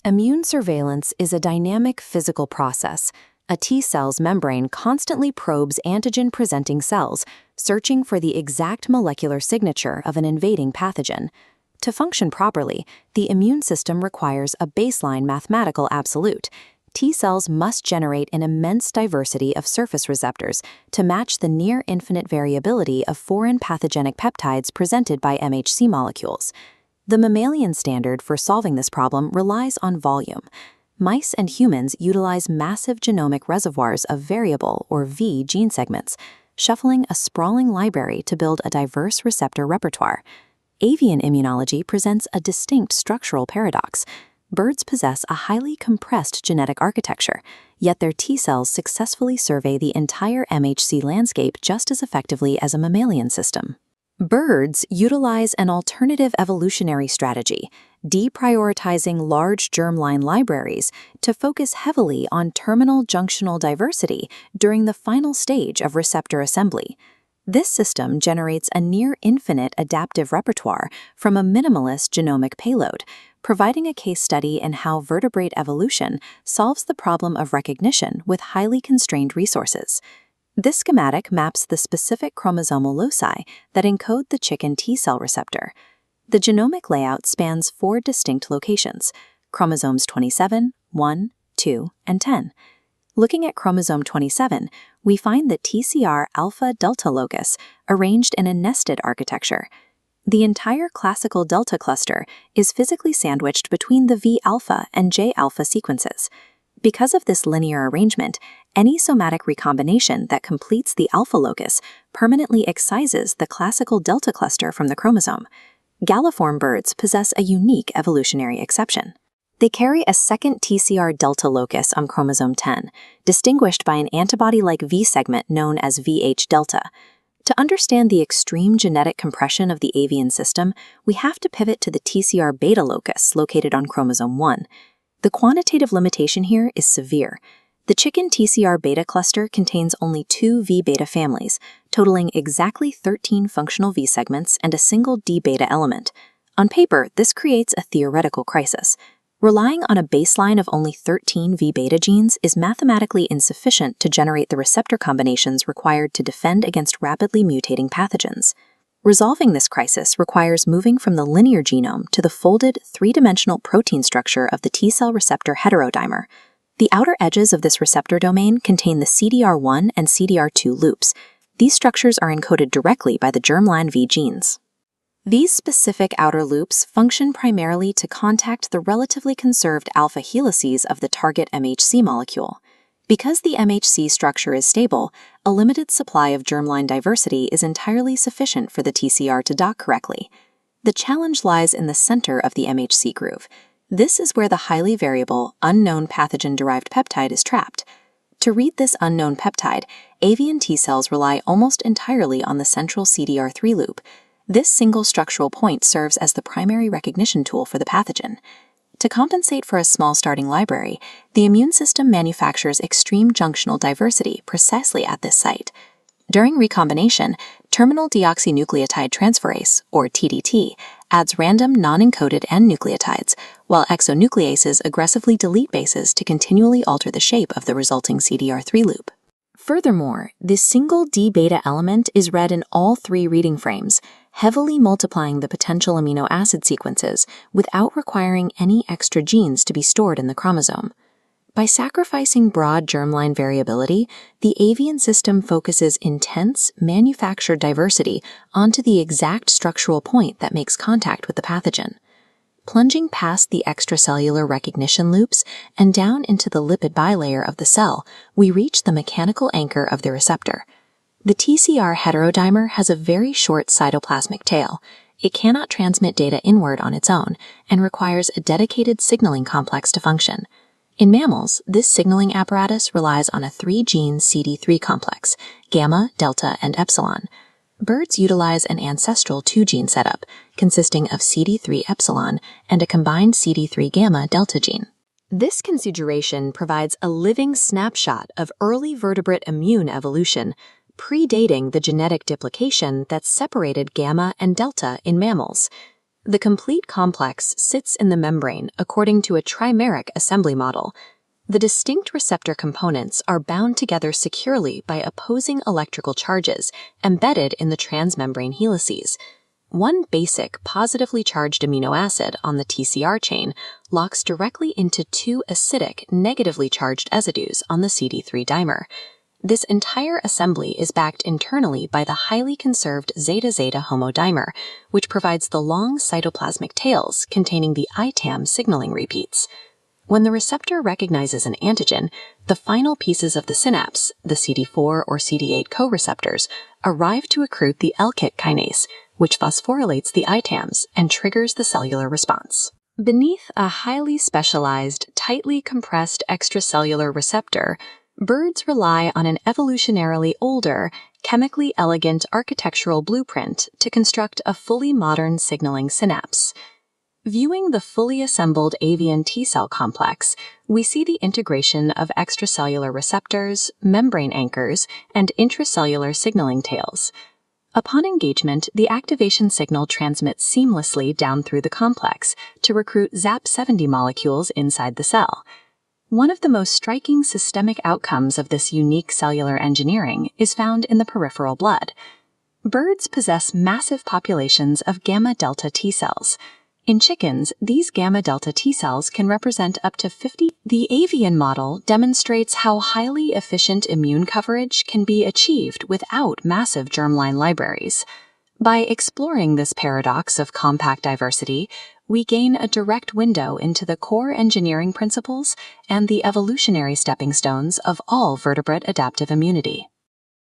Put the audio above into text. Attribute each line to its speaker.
Speaker 1: Immune surveillance is a dynamic physical process. A T cell's membrane constantly probes antigen-presenting cells, searching for the exact molecular signature of an invading pathogen. To function properly, the immune system requires a baseline mathematical absolute. T cells must generate an immense diversity of surface receptors to match the near-infinite variability of foreign pathogenic peptides presented by MHC molecules. The mammalian standard for solving this problem relies on volume. Mice and humans utilize massive genomic reservoirs of variable, or V, gene segments, shuffling a sprawling library to build a diverse receptor repertoire. Avian immunology presents a distinct structural paradox. Birds possess a highly compressed genetic architecture, yet their T cells successfully survey the entire MHC landscape just as effectively as a mammalian system. Birds utilize an alternative evolutionary strategy, deprioritizing large germline libraries to focus heavily on terminal junctional diversity during the final stage of receptor assembly. This system generates a near-infinite adaptive repertoire from a minimalist genomic payload, providing a case study in how vertebrate evolution solves the problem of recognition with highly constrained resources. This schematic maps the specific chromosomal loci that encode the chicken T cell receptor. The genomic layout spans 4 distinct locations: chromosomes 27, 1, 2, and 10. Looking at chromosome 27, we find the TCR alpha-delta locus arranged in a nested architecture. The entire classical delta cluster is physically sandwiched between the V-alpha and J-alpha sequences. Because of this linear arrangement, any somatic recombination that completes the alpha locus permanently excises the classical delta cluster from the chromosome. Galliform birds possess a unique evolutionary exception. They carry a second TCR delta locus on chromosome 10, distinguished by an antibody-like V segment known as VH delta. To understand the extreme genetic compression of the avian system, we have to pivot to the TCR beta locus located on chromosome 1. The quantitative limitation here is severe. The chicken TCR beta cluster contains only 2 V beta families, totaling exactly 13 functional V segments and a single D beta element. On paper, this creates a theoretical crisis. Relying on a baseline of only 13 V beta genes is mathematically insufficient to generate the receptor combinations required to defend against rapidly mutating pathogens. Resolving this crisis requires moving from the linear genome to the folded, 3-dimensional protein structure of the T cell receptor heterodimer. The outer edges of this receptor domain contain the CDR1 and CDR2 loops. These structures are encoded directly by the germline V genes. These specific outer loops function primarily to contact the relatively conserved alpha helices of the target MHC molecule. Because the MHC structure is stable, a limited supply of germline diversity is entirely sufficient for the TCR to dock correctly. The challenge lies in the center of the MHC groove. This is where the highly variable, unknown pathogen-derived peptide is trapped. To read this unknown peptide, avian T cells rely almost entirely on the central CDR3 loop. This single structural point serves as the primary recognition tool for the pathogen. To compensate for a small starting library, the immune system manufactures extreme junctional diversity precisely at this site. During recombination, terminal deoxynucleotide transferase, or TDT, adds random non-encoded N nucleotides, while exonucleases aggressively delete bases to continually alter the shape of the resulting CDR3 loop. Furthermore, this single D beta element is read in all 3 reading frames, heavily multiplying the potential amino acid sequences without requiring any extra genes to be stored in the chromosome. By sacrificing broad germline variability, the avian system focuses intense, manufactured diversity onto the exact structural point that makes contact with the pathogen. Plunging past the extracellular recognition loops and down into the lipid bilayer of the cell, we reach the mechanical anchor of the receptor. The TCR heterodimer has a very short cytoplasmic tail. It cannot transmit data inward on its own and requires a dedicated signaling complex to function. In mammals, this signaling apparatus relies on a 3-gene CD3 complex, gamma, delta, and epsilon. Birds utilize an ancestral 2-gene setup, consisting of CD3 epsilon and a combined CD3 gamma delta gene. This consideration provides a living snapshot of early vertebrate immune evolution, predating the genetic duplication that separated gamma and delta in mammals. The complete complex sits in the membrane according to a trimeric assembly model. The distinct receptor components are bound together securely by opposing electrical charges embedded in the transmembrane helices. One basic positively charged amino acid on the TCR chain locks directly into two acidic negatively charged residues on the CD3 dimer. This entire assembly is backed internally by the highly conserved zeta-zeta homodimer, which provides the long cytoplasmic tails containing the ITAM signaling repeats. When the receptor recognizes an antigen, the final pieces of the synapse, the CD4 or CD8 coreceptors, arrive to recruit the L-KIT kinase, which phosphorylates the ITAMs and triggers the cellular response. Beneath a highly specialized, tightly compressed extracellular receptor, birds rely on an evolutionarily older, chemically elegant architectural blueprint to construct a fully modern signaling synapse. Viewing the fully assembled avian T-cell complex, we see the integration of extracellular receptors, membrane anchors, and intracellular signaling tails. Upon engagement, the activation signal transmits seamlessly down through the complex to recruit ZAP70 molecules inside the cell. One of the most striking systemic outcomes of this unique cellular engineering is found in the peripheral blood. Birds possess massive populations of gamma-delta T cells. In chickens, these gamma-delta T cells can represent up to 50. The Avian model demonstrates how highly efficient immune coverage can be achieved without massive germline libraries. By exploring this paradox of compact diversity, we gain a direct window into the core engineering principles and the evolutionary stepping stones of all vertebrate adaptive immunity.